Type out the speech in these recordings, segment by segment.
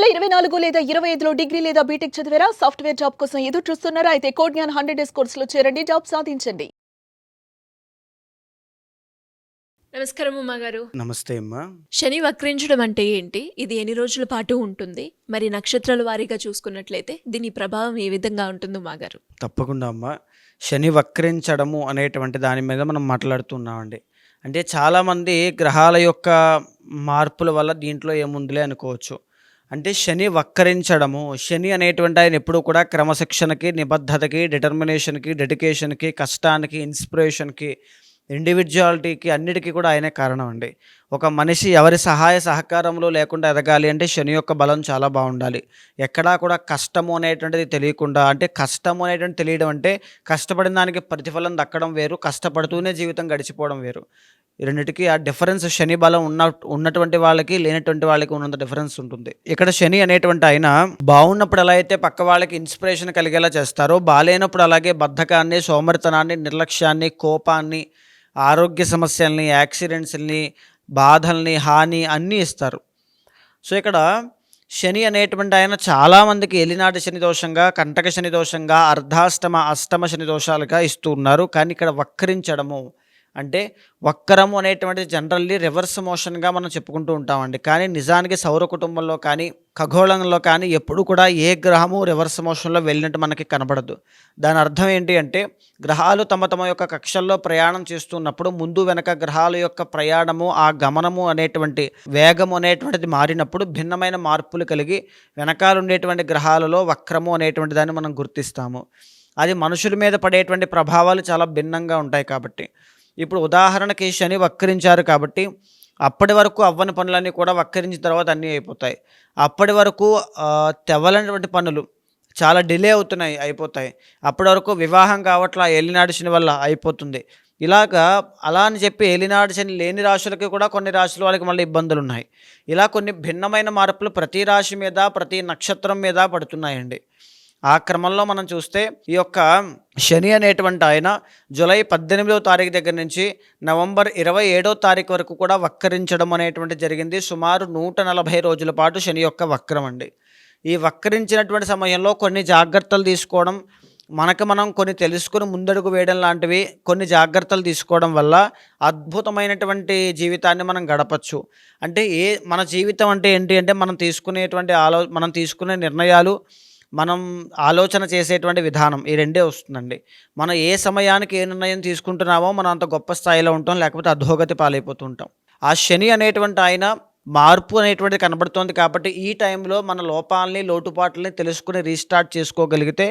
2024 లేదా 25లో డిగ్రీ లేదా బీటెక్ చదివారా? సాఫ్ట్‌వేర్ జాబ్ కోసం ఎదురు చూస్తున్నారా? అయితే కోడ్ జ్ఞాన్ 100 డేస్ కోర్సులో చేరండి. జాబ్ సాధించండి. నమస్కారం ఉమాగారు. నమస్తే అమ్మా. శని వక్రించడం అంటే ఏంటి? ఇది ఎన్ని రోజుల పాటు ఉంటుంది? మరి నక్షత్రాల వారీగా చూసుకున్నట్లయితే దీని ప్రభావం ఏ విధంగా ఉంటుంది ఉమాగారు? తప్పకుండా అమ్మా. శని వక్రించడము అనేటువంటి దాని మీద మనం మాట్లాడుతున్నామండి. అంటే చాలామంది గ్రహాల యొక్క మార్పుల వల్ల దీంట్లో ఏముందిలే అనుకోవచ్చు. అంటే శని వక్రించడము, శని అనేటువంటి ఆయన ఎప్పుడూ కూడా క్రమశిక్షణకి, నిబద్ధతకి, డిటర్మినేషన్‌కి, డెడికేషన్‌కి, కష్టానికి, ఇన్స్పిరేషన్‌కి, ఇండివిడ్యువాలిటీకి అన్నిటికీ కూడా ఆయనే కారణం అండి. ఒక మనిషి ఎవరి సహాయ సహకారంలో లేకుండా ఎదగాలి అంటే శని యొక్క బలం చాలా బాగుండాలి. ఎక్కడా కూడా కష్టము అనేటువంటిది తెలియకుండా, అంటే కష్టము అనేటువంటిది తెలియడం అంటే కష్టపడిన దానికి ప్రతిఫలం దక్కడం వేరు, కష్టపడుతూనే జీవితం గడిచిపోవడం వేరు. ఈ రెండిటికి ఆ డిఫరెన్స్ శని బలం ఉన్నటువంటి వాళ్ళకి, లేనటువంటి వాళ్ళకి ఉన్నంత డిఫరెన్స్ ఉంటుంది. ఇక్కడ శని అనేటువంటి ఆయన బాగున్నప్పుడు ఎలా అయితే పక్క వాళ్ళకి ఇన్స్పిరేషన్ కలిగేలా చేస్తారో, బాలేనప్పుడు అలాగే బద్ధకాన్ని, సోమరితనాన్ని, నిర్లక్ష్యాన్ని, కోపాన్ని, ఆరోగ్య సమస్యల్ని, యాక్సిడెంట్స్‌ని, బాధల్ని, హాని అన్నీ ఇస్తారు. సో, ఇక్కడ శని అనేటువంటి ఆయన చాలామందికి ఏలినాటి శని దోషంగా, కంటక శని దోషంగా, అర్ధాష్టమ, అష్టమ శని దోషాలుగా ఇస్తూ ఉన్నారు. కానీ ఇక్కడ వక్రించడము అంటే వక్రము అనేటువంటిది జనరల్లీ రివర్స్ మోషన్గా మనం చెప్పుకుంటూ ఉంటామండి. కానీ నిజానికి సౌర కుటుంబంలో కానీ, ఖగోళంలో కానీ ఎప్పుడు కూడా ఏ గ్రహము రివర్స్ మోషన్లో వెళ్ళినట్టు మనకి కనబడదు. దాని అర్థం ఏంటి అంటే గ్రహాలు తమ తమ యొక్క కక్షల్లో ప్రయాణం చేస్తున్నప్పుడు ముందు వెనక గ్రహాల యొక్క ప్రయాణము, ఆ గమనము అనేటువంటి వేగము అనేటువంటిది మారినప్పుడు భిన్నమైన మార్పులు కలిగి వెనకాల ఉండేటువంటి గ్రహాలలో వక్రము అనేటువంటి దాన్ని మనం గుర్తిస్తాము. అది మనుషుల మీద పడేటువంటి ప్రభావాలు చాలా భిన్నంగా ఉంటాయి కాబట్టి. ఇప్పుడు ఉదాహరణకి శని వక్రించారు కాబట్టి అప్పటి వరకు అవ్వని పనులన్నీ కూడా వక్రించిన తర్వాత అన్నీ అయిపోతాయి. అప్పటి వరకు తెవ్వలైనటువంటి పనులు చాలా డిలే అయిపోతాయి. అప్పటి వరకు వివాహం కావట్లా ఏలినాడు శని వల్ల అయిపోతుంది. ఇలాగా అలా అని చెప్పి ఏలినాడు శని లేని రాశులకి కూడా కొన్ని రాశుల వాళ్ళకి మళ్ళీ ఇబ్బందులున్నాయి. ఇలా కొన్ని భిన్నమైన మార్పులు ప్రతి రాశి మీద, ప్రతి నక్షత్రం మీద పడుతున్నాయండి. ఆ క్రమంలో మనం చూస్తే ఈ యొక్క శని అనేటువంటి ఆయన జూలై 18వ తారీఖు దగ్గర నుంచి నవంబర్ 27వ తారీఖు వరకు కూడా వక్రించడం అనేటువంటి జరిగింది. సుమారు 140 రోజుల పాటు శని యొక్క వక్రం అండి. ఈ వక్రించినటువంటి సమయంలో కొన్ని జాగ్రత్తలు తీసుకోవడం, మనకు మనం కొన్ని తెలుసుకుని ముందడుగు వేయడం లాంటివి, కొన్ని జాగ్రత్తలు తీసుకోవడం వల్ల అద్భుతమైనటువంటి జీవితాన్ని మనం గడపచ్చు. అంటే మన జీవితం అంటే ఏంటి అంటే మనం తీసుకునే నిర్ణయాలు, మనం ఆలోచన చేసేటువంటి విధానం, ఈ రెండే వస్తుందండి. మనం ఏ సమయానికి ఏ నిర్ణయం తీసుకుంటున్నామో మనం అంత గొప్ప స్థాయిలో ఉంటాం, లేకపోతే అధోగతి పాలైపోతూ ఉంటాం. ఆ శని అనేటువంటి ఆయన మార్పు అనేటువంటిది కనబడుతోంది కాబట్టి ఈ టైంలో మన లోపాలని, లోటుపాట్లని తెలుసుకుని రీస్టార్ట్ చేసుకోగలిగితే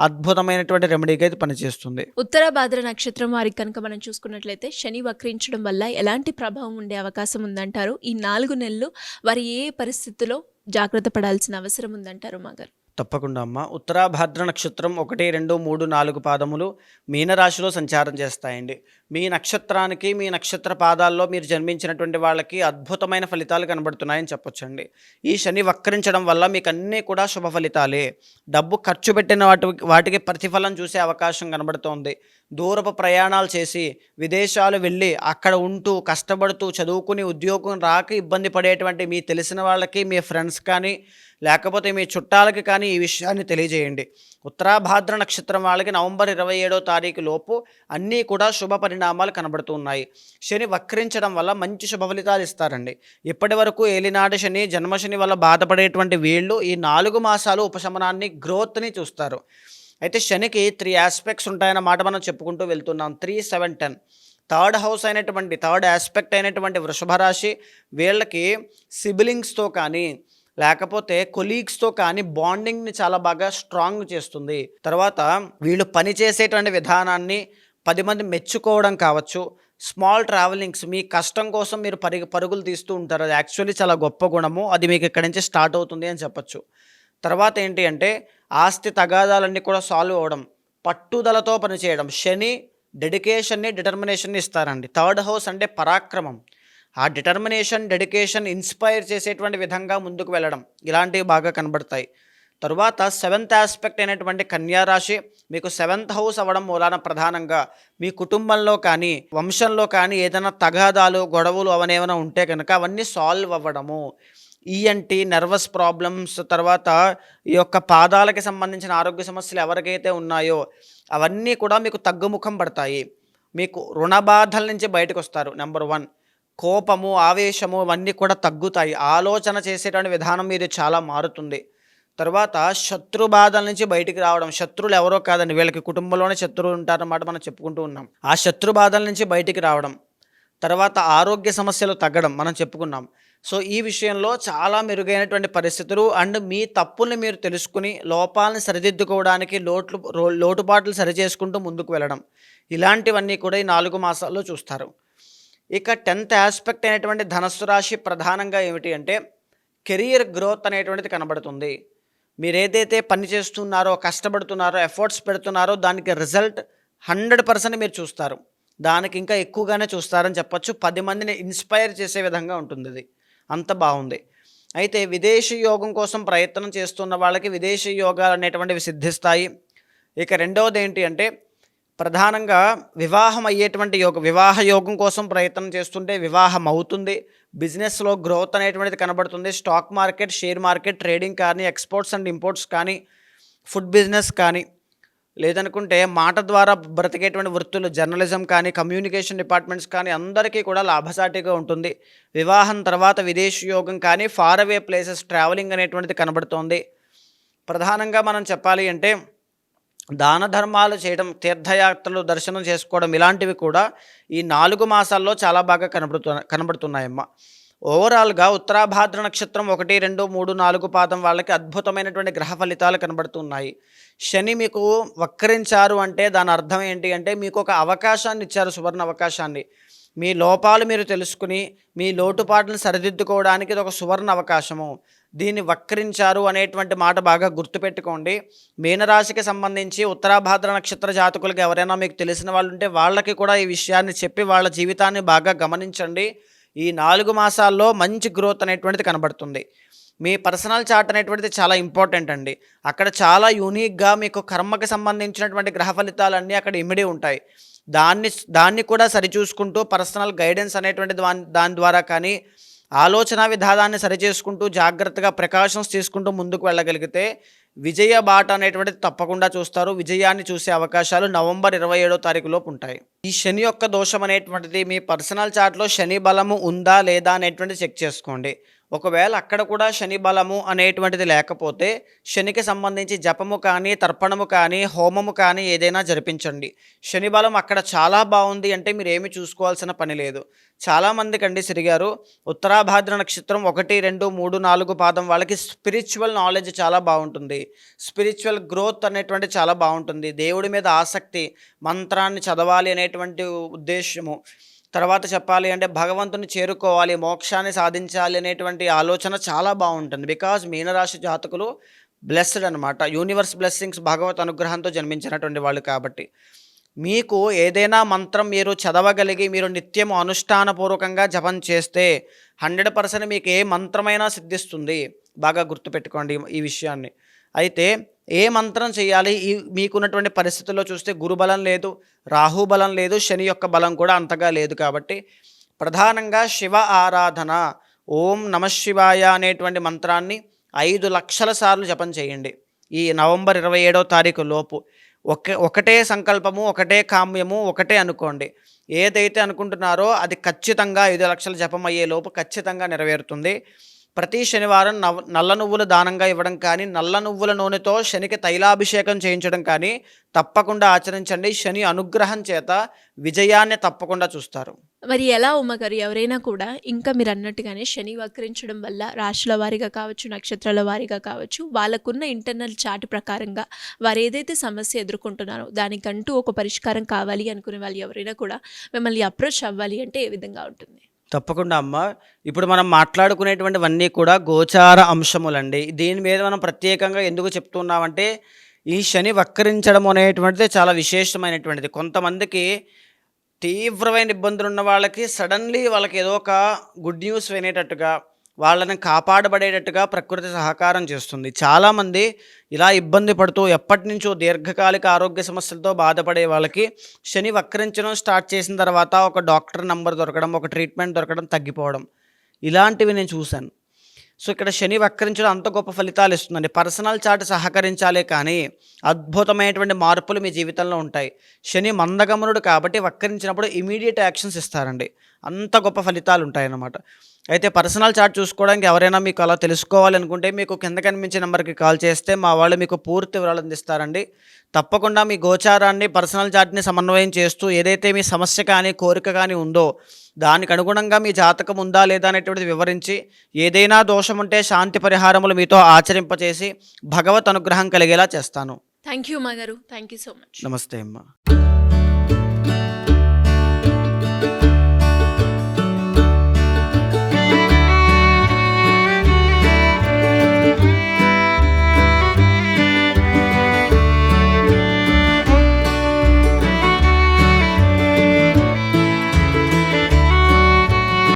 అద్భుతమైనటువంటి రెమెడీగా ఇది పనిచేస్తుంది. ఉత్తరాభాద్ర నక్షత్రం వారికి కనుక మనం చూసుకున్నట్లయితే శని వక్రించడం వల్ల ఎలాంటి ప్రభావం ఉండే అవకాశం ఉందంటారు? ఈ 4 నెలలు వారు ఏ పరిస్థితిలో జాగ్రత్త పడాల్సిన అవసరం ఉందంటారు మాగారు? తప్పకుండా అమ్మ. ఉత్తరాభాద్ర నక్షత్రం 1, 2, 3, 4 పాదములు మీనరాశిలో సంచారం చేస్తాయండి. మీ నక్షత్రానికి, మీ నక్షత్ర పాదాల్లో మీరు జన్మించినటువంటి వాళ్ళకి అద్భుతమైన ఫలితాలు కనబడుతున్నాయని చెప్పొచ్చండి. ఈ శని వక్రించడం వల్ల మీకు అన్నీ కూడా శుభ ఫలితాలే. డబ్బు ఖర్చు పెట్టిన వాటికి ప్రతిఫలం చూసే అవకాశం కనబడుతోంది. దూరపు ప్రయాణాలు చేసి విదేశాలు వెళ్ళి అక్కడ ఉంటూ కష్టపడుతూ చదువుకుని ఉద్యోగం రాక ఇబ్బంది పడేటువంటి మీ తెలిసిన వాళ్ళకి, మీ ఫ్రెండ్స్ కానీ, లేకపోతే మీ చుట్టాలకి కానీ ఈ విషయాన్ని తెలియజేయండి. ఉత్తరాభాద్ర నక్షత్రం వాళ్ళకి నవంబర్ 27వ తారీఖు లోపు అన్నీ కూడా శుభ పరిణామాలు కనబడుతూ ఉన్నాయి. శని వక్రించడం వల్ల మంచి శుభ ఫలితాలు ఇస్తారండి. ఇప్పటి వరకు ఏలినాటి శని, జన్మశని వల్ల బాధపడేటువంటి వీళ్ళు ఈ 4 మాసాలు ఉపశమనాన్ని, గ్రోత్ని చూస్తారు. అయితే శనికి 3 ఆస్పెక్ట్స్ ఉంటాయన్నమాట మనం చెప్పుకుంటూ వెళ్తున్నాం. 3, 7, 10. థర్డ్ ఆస్పెక్ట్ అయినటువంటి వృషభ రాశి వీళ్ళకి సిబ్లింగ్స్తో కానీ, లేకపోతే కొలీగ్స్తో కానీ బాండింగ్ని చాలా బాగా స్ట్రాంగ్ చేస్తుంది. తర్వాత వీళ్ళు పనిచేసేటువంటి విధానాన్ని 10 మంది మెచ్చుకోవడం కావచ్చు, స్మాల్ ట్రావెలింగ్స్, మీ కష్టం కోసం మీరు పరుగులు తీస్తూ ఉంటారు. అది యాక్చువల్లీ చాలా గొప్ప గుణము. అది మీకు ఇక్కడి నుంచి స్టార్ట్ అవుతుంది అని చెప్పచ్చు. తర్వాత ఏంటి అంటే ఆస్తి తగాదాలన్నీ కూడా సాల్వ్ అవ్వడం, పట్టుదలతో పనిచేయడం. శని డెడికేషన్ని, డిటర్మినేషన్ని ఇస్తారండి. థర్డ్ హౌస్ అంటే పరాక్రమం, ఆ డిటర్మినేషన్, డెడికేషన్ ఇన్స్పైర్ చేసేటువంటి విధంగా ముందుకు వెళ్ళడం, ఇలాంటివి బాగా కనబడతాయి. తరువాత 7th ఆస్పెక్ట్ అయినటువంటి కన్యారాశి మీకు 7th హౌస్ అవ్వడం మూలాన ప్రధానంగా మీ కుటుంబంలో కానీ, వంశంలో కానీ ఏదైనా తగాదాలు, గొడవలు అవనేమైనా ఉంటే కనుక అవన్నీ సాల్వ్ అవ్వడము. ఈఎన్టీ, నర్వస్ ప్రాబ్లమ్స్, తర్వాత ఈ యొక్క పాదాలకి సంబంధించిన ఆరోగ్య సమస్యలు ఎవరికైతే ఉన్నాయో అవన్నీ కూడా మీకు తగ్గుముఖం పడతాయి. మీకు రుణ బాధల నుంచి బయటకొస్తారు. నెంబర్ 1 కోపము, ఆవేశము ఇవన్నీ కూడా తగ్గుతాయి. ఆలోచన చేసేటువంటి విధానం మీది చాలా మారుతుంది. తర్వాత శత్రు బాధల నుంచి బయటికి రావడం. శత్రువులు ఎవరో కాదండి, వీళ్ళకి కుటుంబంలోనే శత్రువులు ఉంటారన్నమాట మనం చెప్పుకుంటూ ఉన్నాం. ఆ శత్రు బాధల నుంచి బయటికి రావడం. తర్వాత ఆరోగ్య సమస్యలు తగ్గడం మనం చెప్పుకున్నాం. సో ఈ విషయంలో చాలా మెరుగైనటువంటి పరిస్థితులు అండ్ మీ తప్పుల్ని మీరు తెలుసుకుని లోపాలను సరిదిద్దుకోవడానికి లోటుపాట్లు సరిచేసుకుంటూ ముందుకు వెళ్ళడం, ఇలాంటివన్నీ కూడా ఈ 4 మాసాల్లో చూస్తారు. ఇక 10th ఆస్పెక్ట్ అయినటువంటి ధనస్సు రాశి ప్రధానంగా ఏమిటి అంటే కెరియర్ గ్రోత్ అనేటువంటిది కనబడుతుంది. మీరు ఏదైతే పని చేస్తున్నారో, కష్టపడుతున్నారో, ఎఫర్ట్స్ పెడుతున్నారో దానికి రిజల్ట్ 100% మీరు చూస్తారు. దానికి ఇంకా ఎక్కువగానే చూస్తారని చెప్పొచ్చు. 10 మందిని ఇన్స్పైర్ చేసే విధంగా ఉంటుంది ఇది. అంత బాగుంది. అయితే విదేశీ యోగం కోసం ప్రయత్నం చేస్తున్న వాళ్ళకి విదేశీ యోగాలు అనేటువంటివి సిద్ధిస్తాయి. ఇక రెండవది ఏంటి అంటే ప్రధానంగా వివాహం అయ్యేటువంటి వివాహ యోగం కోసం ప్రయత్నం చేస్తుంటే వివాహం అవుతుంది. బిజినెస్లో గ్రోత్ అనేటువంటిది కనబడుతుంది. Stock market, share market, trading కానీ, ఎక్స్పోర్ట్స్ అండ్ ఇంపోర్ట్స్ కానీ, ఫుడ్ బిజినెస్ కానీ, లేదనుకుంటే మాట ద్వారా బ్రతికేటువంటి వృత్తులు, జర్నలిజం కానీ, కమ్యూనికేషన్ డిపార్ట్మెంట్స్ కానీ అందరికీ కూడా లాభసాటిగా ఉంటుంది. వివాహం తర్వాత విదేశీ యోగం కానీ, ఫార్ అవే ప్లేసెస్ ట్రావెలింగ్ అనేటువంటిది కనబడుతోంది. ప్రధానంగా మనం చెప్పాలి అంటే దాన ధర్మాలు చేయడం, తీర్థయాత్రలు, దర్శనం చేసుకోవడం ఇలాంటివి కూడా ఈ 4 మాసాల్లో చాలా బాగా కనబడుతున్నాయమ్మ. ఓవరాల్గా ఉత్తరాభాద్ర నక్షత్రం 1, 2, 3, 4 పాదం వాళ్ళకి అద్భుతమైనటువంటి గ్రహ ఫలితాలు కనబడుతున్నాయి. శని మీకు వక్రించారు అంటే దాని అర్థం ఏంటి అంటే మీకు ఒక అవకాశాన్ని ఇచ్చారు, సువర్ణ అవకాశాన్ని. మీ లోపాలు మీరు తెలుసుకుని మీ లోటుపాట్లను సరిదిద్దుకోవడానికి ఇది ఒక సువర్ణ అవకాశము. దీన్ని వక్రించారు అనేటువంటి మాట బాగా గుర్తుపెట్టుకోండి. మీనరాశికి సంబంధించి ఉత్తరాభాద్ర నక్షత్ర జాతకులకు ఎవరైనా మీకు తెలిసిన వాళ్ళు ఉంటే వాళ్ళకి కూడా ఈ విషయాన్ని చెప్పి వాళ్ళ జీవితాన్ని బాగా గమనించండి. ఈ 4 మాసాల్లో మంచి గ్రోత్ అనేటువంటిది కనబడుతుంది. మీ పర్సనల్ చార్ట్ అనేటువంటిది చాలా ఇంపార్టెంట్ అండి. అక్కడ చాలా యూనిక్గా మీకు కర్మకి సంబంధించినటువంటి గ్రహ ఫలితాలన్నీ అక్కడ ఇమిడి ఉంటాయి. దాన్ని కూడా సరిచూసుకుంటూ పర్సనల్ గైడెన్స్ అనేటువంటి దాని ద్వారా కానీ ఆలోచన విధానాన్ని సరిచేసుకుంటూ జాగ్రత్తగా ప్రికాషన్స్ తీసుకుంటూ ముందుకు వెళ్ళగలిగితే విజయ బాట అనేటువంటిది తప్పకుండా చూస్తారు. విజయాన్ని చూసే అవకాశాలు నవంబర్ 27వ తారీఖు లోపు ఉంటాయి. ఈ శని యొక్క దోషం అనేటువంటిది మీ పర్సనల్ చార్ట్లో శని బలము ఉందా లేదా అనేటువంటిది చెక్ చేసుకోండి. ఒకవేళ అక్కడ కూడా శని బలము అనేటువంటిది లేకపోతే శనికి సంబంధించి జపము కానీ, తర్పణము కానీ, హోమము కానీ ఏదైనా జరిపించండి. శని బలం అక్కడ చాలా బాగుంది అంటే మీరు ఏమి చూసుకోవాల్సిన పని లేదు. చాలామందికి అండి సిరిగారు ఉత్తరాభాద్ర నక్షత్రం 1, 2, 3, 4 పాదం వాళ్ళకి స్పిరిచువల్ నాలెడ్జ్ చాలా బాగుంటుంది. స్పిరిచువల్ గ్రోత్ అనేటువంటి చాలా బాగుంటుంది. దేవుడి మీద ఆసక్తి, మంత్రాన్ని చదవాలి అనేటువంటి ఉద్దేశము, తర్వాత చెప్పాలి అంటే భగవంతుని చేరుకోవాలి, మోక్షాన్ని సాధించాలి అనేటువంటి ఆలోచన చాలా బాగుంటుంది. బికాజ్ మీనరాశి జాతకులు బ్లెస్డ్ అనమాట. యూనివర్స్ బ్లెస్సింగ్స్, భగవత్ అనుగ్రహంతో జన్మించినటువంటి వాళ్ళు కాబట్టి మీకు ఏదైనా మంత్రం మీరు చదవగలిగి మీరు నిత్యం అనుష్ఠానపూర్వకంగా జపం చేస్తే 100% మీకు ఏ మంత్రమైనా సిద్ధిస్తుంది. బాగా గుర్తుపెట్టుకోండి ఈ విషయాన్ని. అయితే ఏ మంత్రం చేయాలి? మీకున్నటువంటి పరిస్థితుల్లో చూస్తే గురుబలం లేదు, రాహుబలం లేదు, శని యొక్క బలం కూడా అంతగా లేదు. కాబట్టి ప్రధానంగా శివ ఆరాధన, ఓం నమఃశివాయ అనేటువంటి మంత్రాన్ని 5 లక్షల సార్లు జపం చేయండి ఈ నవంబర్ 27వ తారీఖు లోపు. ఒకటే సంకల్పము, ఒకటే కామ్యము, ఒకటే అనుకోండి. ఏదైతే అనుకుంటున్నారో అది ఖచ్చితంగా 5 లక్షల జపం అయ్యే లోపు ఖచ్చితంగా నెరవేరుతుంది. ప్రతి శనివారం నల్ల నువ్వులు దానంగా ఇవ్వడం కానీ, నల్ల నువ్వుల నూనెతో శనికి తైలాభిషేకం చేయించడం కానీ తప్పకుండా ఆచరించండి. శని అనుగ్రహం చేత విజయాన్ని తప్పకుండా చూస్తారు. మరి ఎలా ఉమ్మగారు, ఎవరైనా కూడా ఇంకా మీరు అన్నట్టుగానే శని వక్రించడం వల్ల రాశుల వారీగా కావచ్చు, నక్షత్రాల వారీగా కావచ్చు, వాళ్ళకున్న ఇంటర్నల్ చార్ట్ ప్రకారంగా వారు ఏదైతే సమస్య ఎదుర్కొంటున్నారో దానికంటూ ఒక పరిష్కారం కావాలి అనుకునే వాళ్ళు ఎవరైనా కూడా మిమ్మల్ని అప్రోచ్ అవ్వాలి అంటే ఏ విధంగా ఉంటుంది? తప్పకుండా అమ్మ. ఇప్పుడు మనం మాట్లాడుకునేటువంటివన్నీ కూడా గోచార అంశములండి. దీని మీద మనం ప్రత్యేకంగా ఎందుకు చెప్తున్నామంటే ఈ శని వక్రించడం అనేటువంటిది చాలా విశేషమైనటువంటిది. కొంతమందికి తీవ్రమైన ఇబ్బందులు ఉన్న వాళ్ళకి సడన్లీ వాళ్ళకి ఏదో ఒక గుడ్ న్యూస్ వినేటట్టుగా, వాళ్ళని కాపాడబడేటట్టుగా ప్రకృతి సహకారం చేస్తుంది. చాలామంది ఇలా ఇబ్బంది పడుతూ ఎప్పటి నుంచో దీర్ఘకాలిక ఆరోగ్య సమస్యలతో బాధపడే వాళ్ళకి శని వక్రించడం స్టార్ట్ చేసిన తర్వాత ఒక డాక్టర్ నంబర్ దొరకడం, ఒక ట్రీట్మెంట్ దొరకడం, తగ్గిపోవడం, ఇలాంటివి నేను చూశాను. సో ఇక్కడ శని వక్రించడం అంత గొప్ప ఫలితాలు ఇస్తుందండి. పర్సనల్ చార్ట్ సహకరించాలే కానీ అద్భుతమైనటువంటి మార్పులు మీ జీవితంలో ఉంటాయి. శని మందగమనుడు కాబట్టి వక్రించినప్పుడు ఇమీడియట్ యాక్షన్స్ ఇస్తారండి. అంత గొప్ప ఫలితాలు ఉంటాయన్నమాట. అయితే పర్సనల్ చార్ట్ చూసుకోవడానికి ఎవరైనా మీకు అలా తెలుసుకోవాలనుకుంటే మీకు కింద కనిపించే నెంబర్కి కాల్ చేస్తే మా వాళ్ళు మీకు పూర్తి వివరాలు అందిస్తారండి. తప్పకుండా మీ గోచారాన్ని, పర్సనల్ చార్ట్ని సమన్వయం చేస్తూ ఏదైతే మీ సమస్య కానీ కోరిక కానీ ఉందో దానికి అనుగుణంగా మీ జాతకం ఉందా లేదా అనేటువంటిది వివరించి ఏదైనా దోషం ఉంటే శాంతి పరిహారములు మీతో ఆచరింపచేసి భగవత్ అనుగ్రహం కలిగేలా చేస్తాను. థ్యాంక్ యూ మా గారు. Thank you so much. నమస్తే అమ్మ.